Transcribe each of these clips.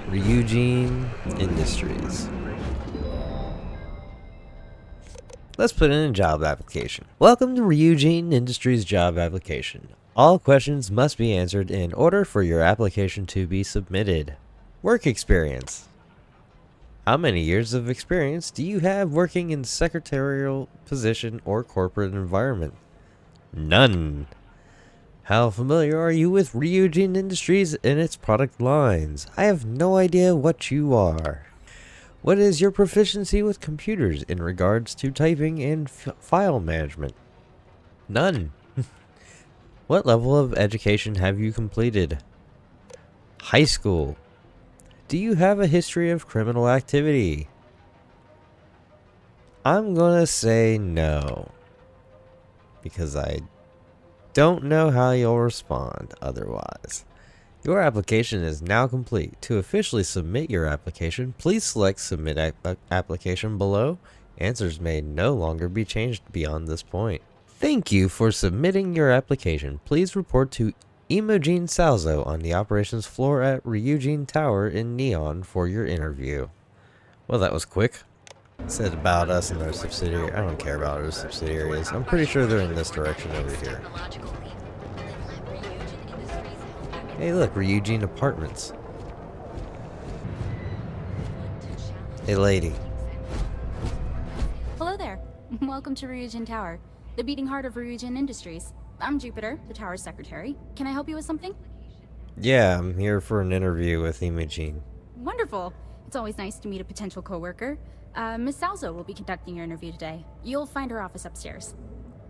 Ryujin Industries. Let's put in a job application. Welcome to Ryujin Industries job application. All questions must be answered in order for your application to be submitted. Work experience. How many years of experience do you have working in secretarial position or corporate environment? None. How familiar are you with Ryujin Industries and its product lines? I have no idea what you are. What is your proficiency with computers in regards to typing and file management? None. What level of education have you completed? High school. Do you have a history of criminal activity? I'm gonna say no, because I don't know how you'll respond otherwise. Your application is now complete. To officially submit your application, please select Submit Application below. Answers may no longer be changed beyond this point. Thank you for submitting your application. Please report to Imogen Salzo on the operations floor at Ryujin Tower in Neon for your interview. Well, that was quick. It said about us and our subsidiary. I don't care about our subsidiaries. I'm pretty sure they're in this direction over here. Hey look, Ryujin Apartments. Hey lady. Hello there. Welcome to Ryujin Tower, the beating heart of Ryujin Industries. I'm Jupiter, the tower's secretary. Can I help you with something? Yeah, I'm here for an interview with Imogen. Wonderful. It's always nice to meet a potential coworker. Miss Salzo will be conducting your interview today. You'll find her office upstairs.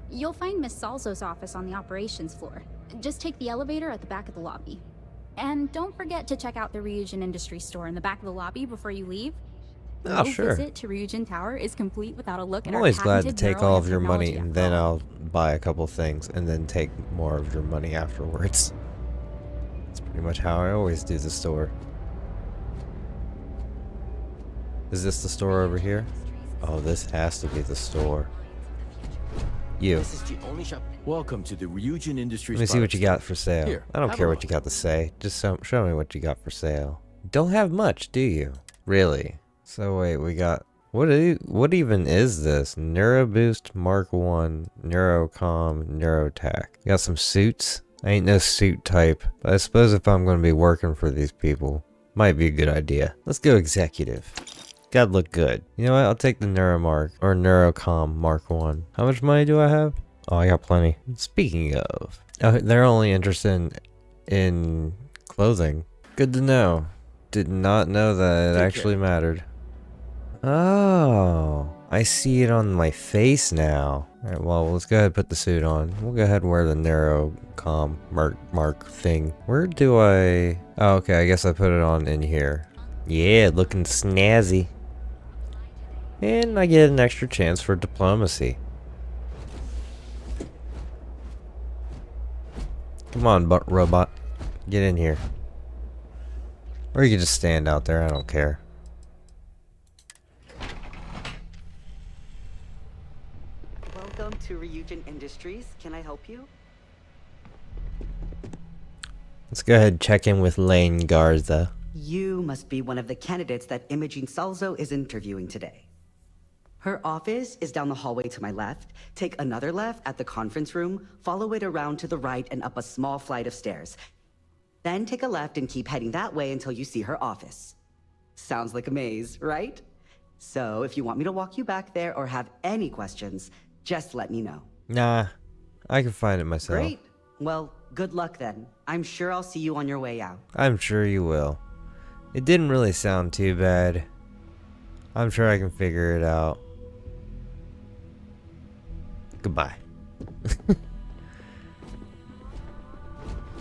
You'll find Miss Salzo's office on the operations floor. Just take the elevator at the back of the lobby. And don't forget to check out the Ryujin Industries store in the back of the lobby before you leave. Oh, No sure. visit to Ryujin Tower is complete without a look at I'm our always glad to patented take neural all of your money technology and then after all. I'll buy a couple things and then take more of your money afterwards. That's pretty much how I always do the store. Is this the store over here? Oh, this has to be the store. You. This is the only shop. Welcome to the Ryujin Industries. Let me see what you got for sale. Here, I don't have care a what you look. got to say. Just show me what you got for sale. Don't have much, do you? Really? So wait, we got what even is this? NeuroBoost Mark 1, Neurocom, Neurotech. You got some suits? I ain't no suit type, but I suppose if I'm going to be working for these people, might be a good idea. Let's go executive. Gotta look good. You know what? I'll take the Neuromark or Neurocom Mark 1. How much money do I have? Oh, I got plenty. Speaking of, oh, they're only interested in clothing. Good to know. Did not know that it actually mattered. Oh, I see it on my face now. Alright, well, let's go ahead and put the suit on. We'll go ahead and wear the Neurocom mark thing. Where do I... Oh, okay, I guess I put it on in here. Yeah, looking snazzy. And I get an extra chance for diplomacy. Come on, robot. Get in here. Or you can just stand out there, I don't care. Welcome to Ryujin Industries. Can I help you? Let's go ahead and check in with Lane Garza. You must be one of the candidates that Imogen Salzo is interviewing today. Her office is down the hallway to my left. Take another left at the conference room, follow it around to the right and up a small flight of stairs. Then take a left and keep heading that way until you see her office. Sounds like a maze, right? So if you want me to walk you back there or have any questions, just let me know. Nah, I can find it myself. Great. Well, good luck then. I'm sure I'll see you on your way out. I'm sure you will. It didn't really sound too bad. I'm sure I can figure it out. Goodbye.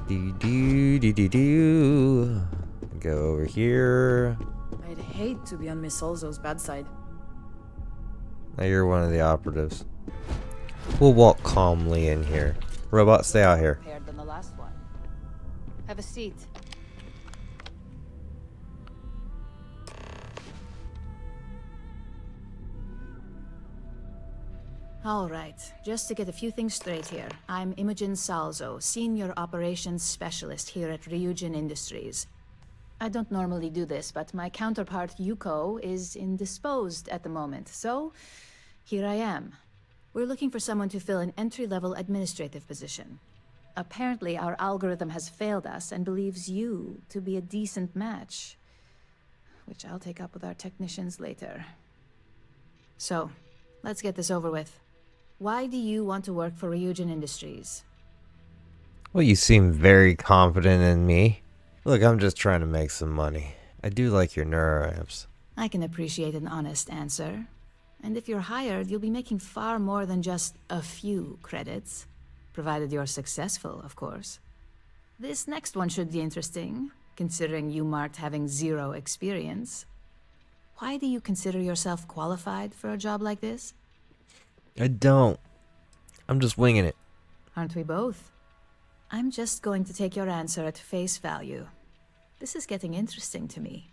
Do. Go over here. I'd hate to be on Miss Salzo's bad side. Now you're one of the operatives. We'll walk calmly in here. Robot, stay out here. Prepared than the last one. Have a seat. All right, just to get a few things straight here. I'm Imogen Salzo, Senior Operations Specialist here at Ryujin Industries. I don't normally do this, but my counterpart Yuko is indisposed at the moment, so here I am. We're looking for someone to fill an entry-level administrative position. Apparently, our algorithm has failed us and believes you to be a decent match, which I'll take up with our technicians later. So, let's get this over with. Why do you want to work for Ryujin Industries? Well, you seem very confident in me. Look, I'm just trying to make some money. I do like your neuroamps. I can appreciate an honest answer. And if you're hired, you'll be making far more than just a few credits. Provided you're successful, of course. This next one should be interesting, considering you marked having 0 experience. Why do you consider yourself qualified for a job like this? I don't. I'm just winging it. Aren't we both? I'm just going to take your answer at face value. This is getting interesting to me.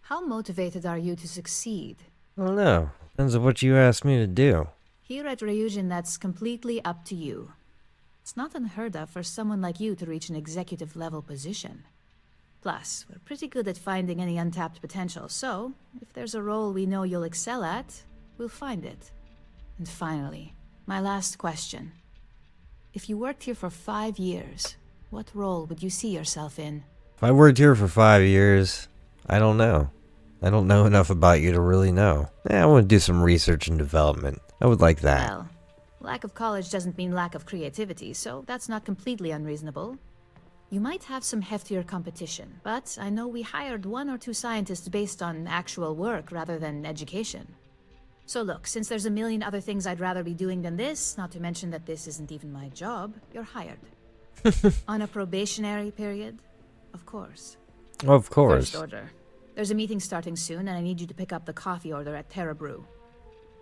How motivated are you to succeed? I don't know. Depends on what you ask me to do. Here at Ryujin, that's completely up to you. It's not unheard of for someone like you to reach an executive-level position. Plus, we're pretty good at finding any untapped potential, so if there's a role we know you'll excel at, we'll find it. And finally, my last question. If you worked here for 5 years, what role would you see yourself in? If I worked here for 5 years, I don't know. I don't know enough about you to really know. I want to do some research and development. I would like that. Well, lack of college doesn't mean lack of creativity, so that's not completely unreasonable. You might have some heftier competition, but I know we hired 1 or 2 scientists based on actual work rather than education. So look, since there's a million other things I'd rather be doing than this, not to mention that this isn't even my job, you're hired. On a probationary period, of course. Of course. First order. There's a meeting starting soon, and I need you to pick up the coffee order at Terra Brew.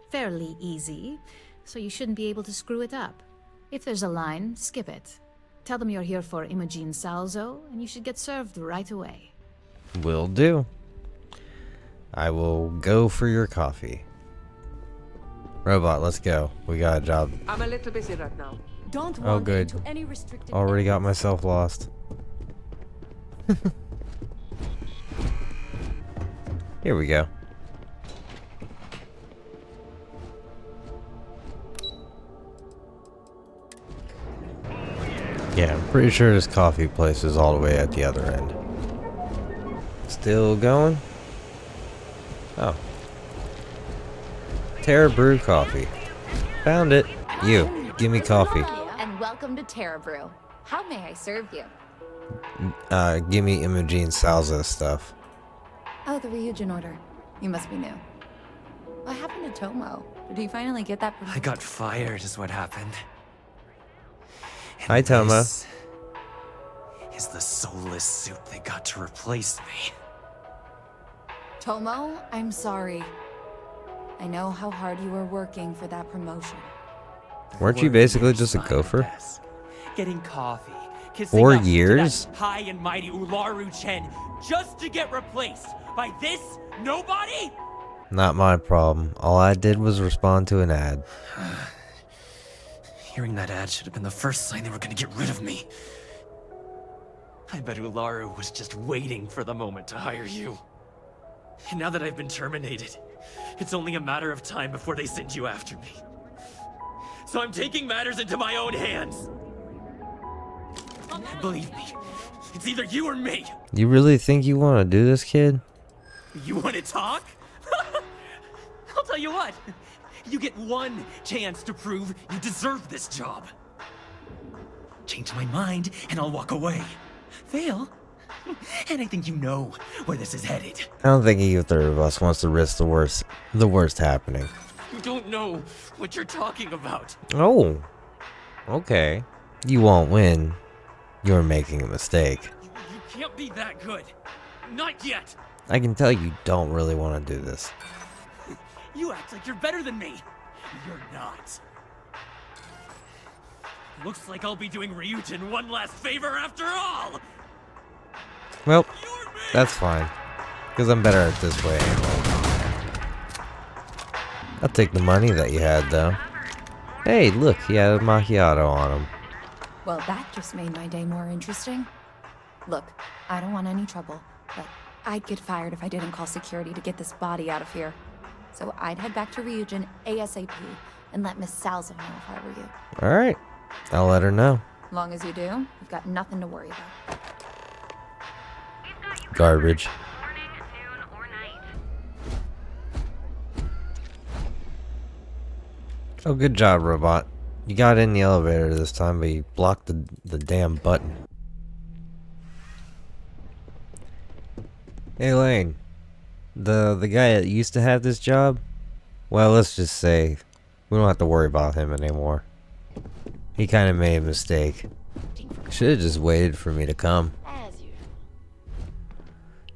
Fairly easy, so you shouldn't be able to screw it up. If there's a line, skip it. Tell them you're here for Imogene Salzo, and you should get served right away. Will do. I will go for your coffee. Robot, let's go. We got a job. I'm a little busy right now. Don't Oh, wander good. into any restricted Already got areas. myself lost. Here we go. Yeah, I'm pretty sure this coffee place is all the way at the other end. Still going? Oh. Terra Brew Coffee. Found it. You, give me coffee. And welcome to Terra Brew. How may I serve you? Give me Imogene Salza stuff. Oh, the Ryujin order. You must be new. What happened to Tomo? Did he finally get that I got fired is what happened. And Hi, Tomo. this is the soulless suit they got to replace me. Tomo, I'm sorry. I know how hard you were working for that promotion. Weren't you basically just a gopher? Desk, getting coffee, kissing 4 up to years? that high and mighty Ularu Chen, just to get replaced by this nobody? Not my problem. All I did was respond to an ad. Hearing that ad should have been the first sign they were gonna get rid of me. I bet Ularu was just waiting for the moment to hire you. And now that I've been terminated, it's only a matter of time before they send you after me. So I'm taking matters into my own hands. Believe me, it's either you or me. You really think you want to do this, kid? You want to talk? I'll tell you what. You get one chance to prove you deserve this job. Change my mind, and I'll walk away. Fail, and I think you know where this is headed. I don't think either of us wants to risk the worst happening. You don't know what you're talking about. Oh, okay. You won't win. You're making a mistake. You can't be that good. Not yet. I can tell you don't really want to do this. You act like you're better than me. You're not. Looks like I'll be doing Ryujin one last favor after all. Well, You're me. that's fine. Because I'm better at this way anyway. I'll take the money that you had, though. Hey, look, he had a macchiato on him. Well, that just made my day more interesting. Look, I don't want any trouble, but I'd get fired if I didn't call security to get this body out of here. So I'd head back to Ryujin ASAP and let Miss Salzo know if I were you. Alright, I'll let her know. Long as you do, you've got nothing to worry about. Garbage. Oh, good job, robot. You got in the elevator this time, but you blocked the damn button. Hey, Lane. The guy that used to have this job? Well, let's just say we don't have to worry about him anymore. He kind of made a mistake. Should have just waited for me to come.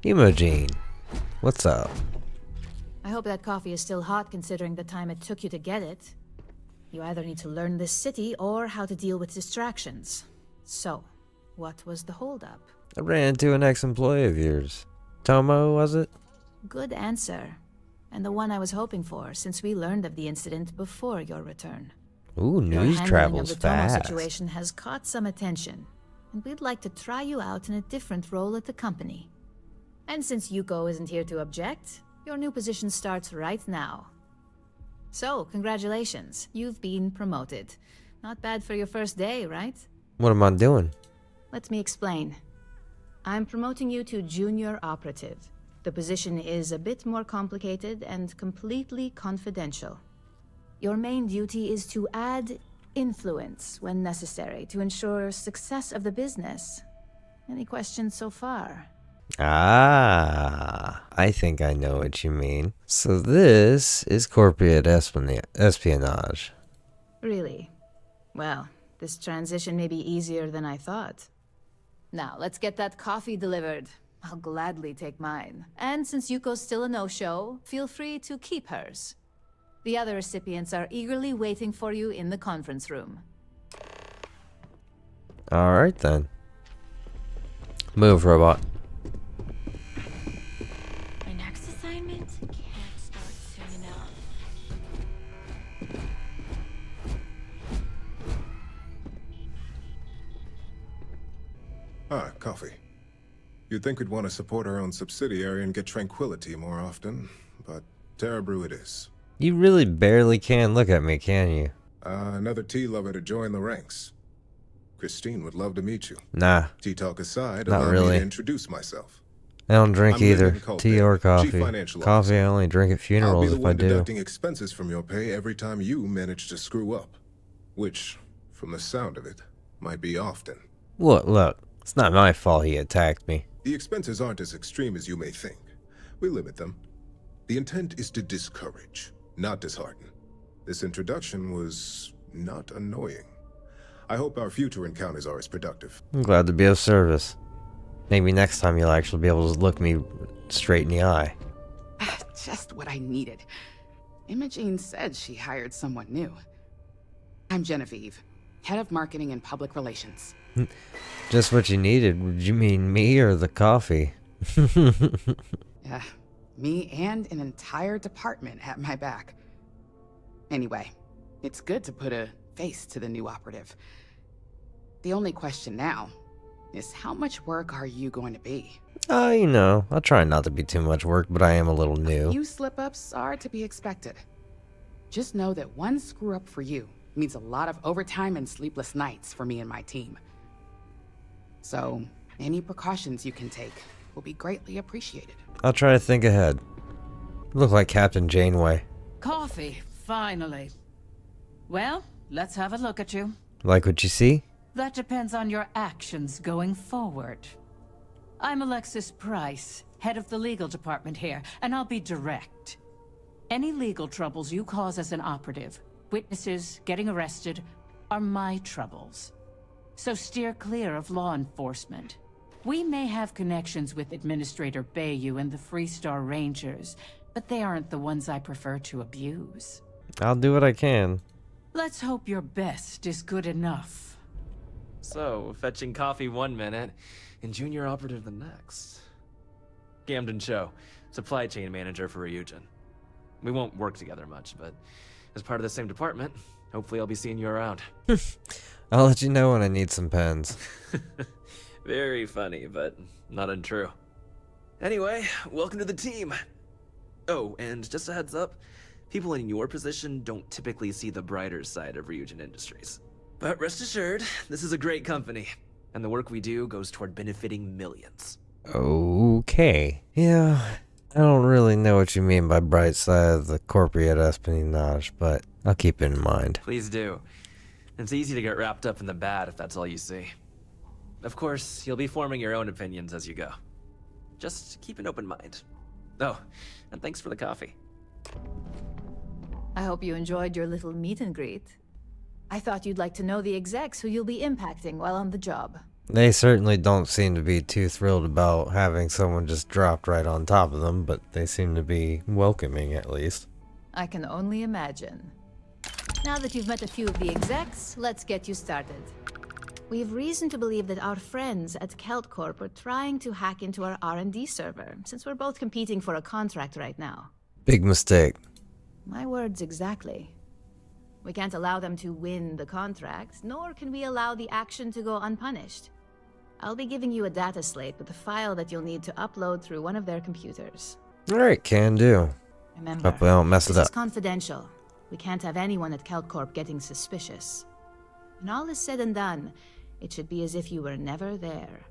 Imogen, what's up? I hope that coffee is still hot considering the time it took you to get it. You either need to learn this city or how to deal with distractions. So, what was the holdup? I ran into an ex-employee of yours. Tomo, was it? Good answer. And the one I was hoping for, since we learned of the incident before your return. Ooh, Your news handling travels of the Tomo fast. situation has caught some attention, and we'd like to try you out in a different role at the company. And since Yuko isn't here to object, your new position starts right now. So, congratulations, you've been promoted. Not bad for your first day, right? What am I doing? Let me explain. I'm promoting you to junior operative. The position is a bit more complicated and completely confidential. Your main duty is to add influence when necessary to ensure success of the business. Any questions so far? Ah, I think I know what you mean. So this is corporate espionage. Really? Well, this transition may be easier than I thought. Now, let's get that coffee delivered. I'll gladly take mine. And since Yuko's still a no-show, feel free to keep hers. The other recipients are eagerly waiting for you in the conference room. Alright then. Move, robot. My next assignment can't start soon enough. Ah, coffee. You'd think we'd want to support our own subsidiary and get tranquility more often, but Terra Brew it is. You really barely can look at me, can you? Another tea lover to join the ranks. Christine would love to meet you. Nah, Tea talk aside, Not allow really. me to introduce myself. I don't drink I'm either. Lyndon Colton, Tea or Chief coffee. Financial Coffee Officer. I only drink at I'll be funerals the if I one do. deducting expenses from your pay every time you manage to screw up. Which, from the sound of it, might be often. Look, it's not my fault he attacked me. The expenses aren't as extreme as you may think. We limit them. The intent is to discourage, not dishearten. This introduction was not annoying. I hope our future encounters are as productive. I'm glad to be of service. Maybe next time you'll actually be able to look me straight in the eye. Just what I needed. Imogen said she hired someone new. I'm Genevieve, head of marketing and public relations. Just what you needed. Would you mean me or the coffee? Yeah, me and an entire department at my back. Anyway, it's good to put a face to the new operative. The only question now is how much work are you going to be? You know, I'll try not to be too much work, but I am a little new. Few slip-ups are to be expected. Just know that one screw-up for you means a lot of overtime and sleepless nights for me and my team. So, any precautions you can take will be greatly appreciated. I'll try to think ahead. Look like Captain Janeway. Coffee, finally. Well, let's have a look at you. Like what you see? That depends on your actions going forward. I'm Alexis Price, head of the legal department here, and I'll be direct. Any legal troubles you cause as an operative, witnesses, getting arrested, are my troubles. So steer clear of law enforcement. We may have connections with Administrator Bayou and the Freestar Rangers, but they aren't the ones I prefer to abuse. I'll do what I can. Let's hope your best is good enough. So, fetching coffee 1 minute, and junior operative the next. Camden Cho, supply chain manager for Ryujin. We won't work together much, but as part of the same department, hopefully I'll be seeing you around. I'll let you know when I need some pens. Very funny, but not untrue. Anyway, welcome to the team. Oh, and just a heads up, people in your position don't typically see the brighter side of Ryujin Industries. But rest assured, this is a great company, and the work we do goes toward benefiting millions. Okay. Yeah, I don't really know what you mean by bright side of the corporate espionage, but I'll keep it in mind. Please do. It's easy to get wrapped up in the bad if that's all you see. Of course, you'll be forming your own opinions as you go. Just keep an open mind. Oh, and thanks for the coffee. I hope you enjoyed your little meet and greet. I thought you'd like to know the execs who you'll be impacting while on the job. They certainly don't seem to be too thrilled about having someone just dropped right on top of them, but they seem to be welcoming at least. I can only imagine. Now that you've met a few of the execs, let's get you started. We have reason to believe that our friends at Kelt Corp are trying to hack into our R&D server, since we're both competing for a contract right now. Big mistake. My words exactly. We can't allow them to win the contract, nor can we allow the action to go unpunished. I'll be giving you a data slate with a file that you'll need to upload through one of their computers. Alright, can do. Remember, Hope I don't mess it this up. is confidential. We can't have anyone at Kelt Corp getting suspicious. When all is said and done, it should be as if you were never there.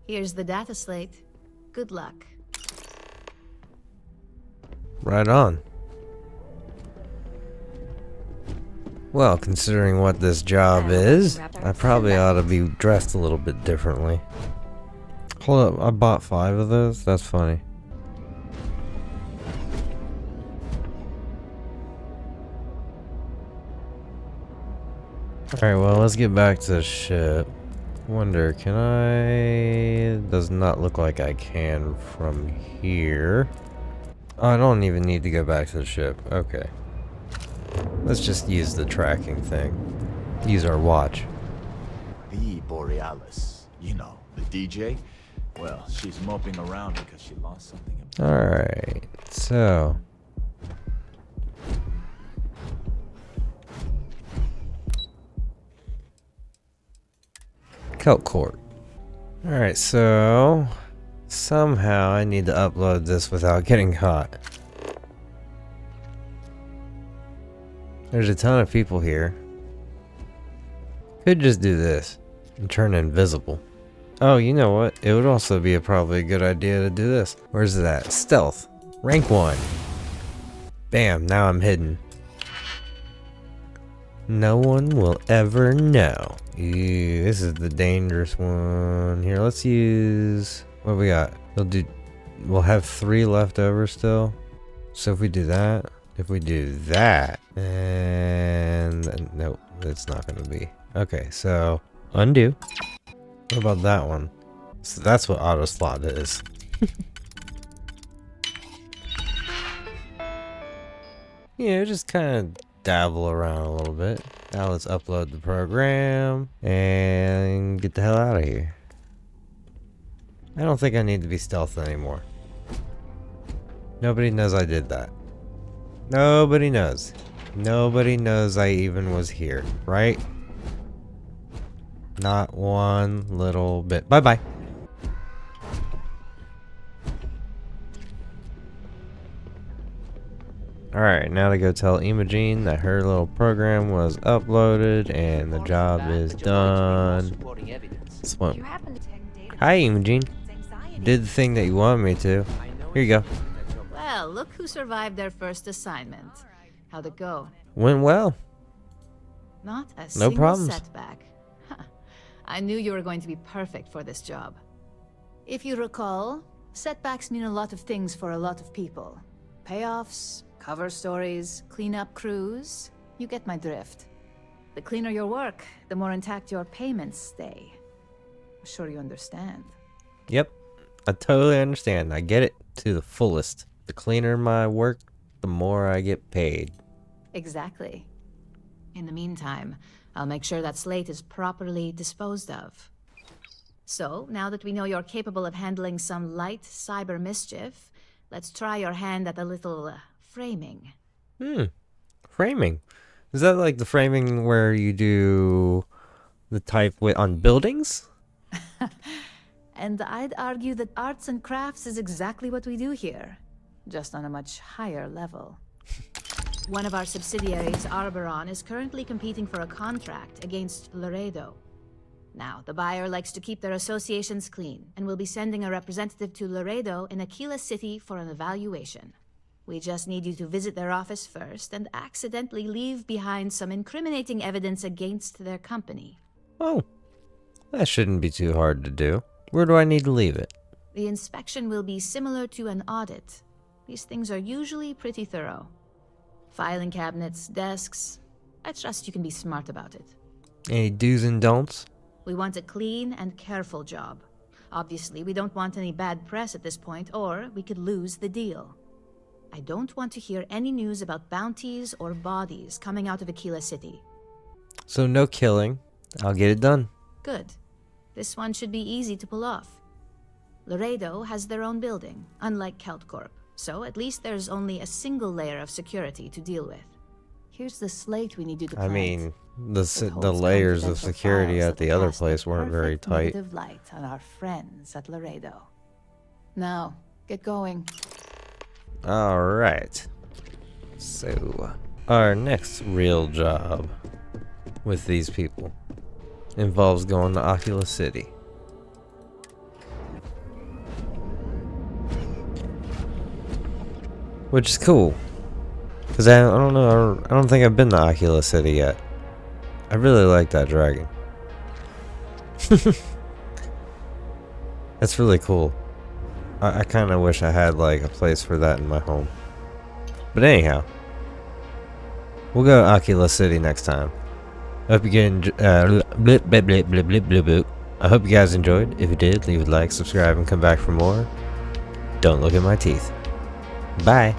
Here's the data slate. Good luck. Right on. Well, considering what this job is, I probably ought to be dressed a little bit differently. Hold up, I bought 5 of those? That's funny. Alright, well, let's get back to the ship. Wonder, can I... Does not look like I can from here. Oh, I don't even need to go back to the ship. Okay. Let's just use the tracking thing. Use our watch. The Borealis. You know, the DJ? Well, she's moping around because she lost something important. Alright, so... Kelt Court. Alright, so... Somehow I need to upload this without getting caught. There's a ton of people here. Could just do this and turn invisible. Oh, you know what? It would also be probably a good idea to do this. Where's it at? Stealth. Rank 1. Bam, now I'm hidden. No one will ever know. Ew, this is the dangerous one. Here, let's use... What do we got? We'll have 3 left over still. So if we do that... If we do that, and nope, it's not going to be. Okay, so undo. What about that one? So that's what auto slot is. Yeah, just kind of dabble around a little bit. Now let's upload the program and get the hell out of here. I don't think I need to be stealth anymore. Nobody knows I did that. Nobody knows. Nobody knows I even was here, right? Not one little bit. Bye-bye. Alright, now to go tell Imogene that her little program was uploaded and the job is done. Swim. Hi, Imogene. Did the thing that you wanted me to. Here you go. Well, look who survived their first assignment. How'd it go? Went well. Not a No single problems. setback. Huh. I knew you were going to be perfect for this job. If you recall, setbacks mean a lot of things for a lot of people. Payoffs, cover stories, cleanup crews. You get my drift. The cleaner your work, the more intact your payments stay. I'm sure you understand. Yep. I totally understand. I get it to the fullest. The cleaner my work, the more I get paid. Exactly. In the meantime, I'll make sure that slate is properly disposed of. So, now that we know you're capable of handling some light cyber mischief, let's try your hand at a little framing. Framing. Is that like the framing where you do the type with on buildings? And I'd argue that arts and crafts is exactly what we do here, just on a much higher level. One of our subsidiaries, Arboron, is currently competing for a contract against Laredo. Now, the buyer likes to keep their associations clean, and will be sending a representative to Laredo in Aquila City for an evaluation. We just need you to visit their office first and accidentally leave behind some incriminating evidence against their company. Oh, that shouldn't be too hard to do. Where do I need to leave it? The inspection will be similar to an audit. These things are usually pretty thorough. Filing cabinets, desks. I trust you can be smart about it. Any do's and don'ts? We want a clean and careful job. Obviously, we don't want any bad press at this point, or we could lose the deal. I don't want to hear any news about bounties or bodies coming out of Aquila City. So no killing. I'll get it done. Good. This one should be easy to pull off. Laredo has their own building, unlike CeltCorp, so at least there's only a single layer of security to deal with. Here's the slate we need you to plant. I mean, the layers of security at the other place weren't very tight. Negative light on our friends at Laredo. Now, get going. Alright. So, our next real job with these people involves going to Oculus City. Which is cool. Because I don't know, I don't think I've been to Oculus City yet. I really like that dragon. That's really cool. I kind of wish I had like a place for that in my home. But anyhow, we'll go to Oculus City next time. I hope you I hope you guys enjoyed. If you did, leave a like, subscribe, and come back for more. Don't look at my teeth. Bye.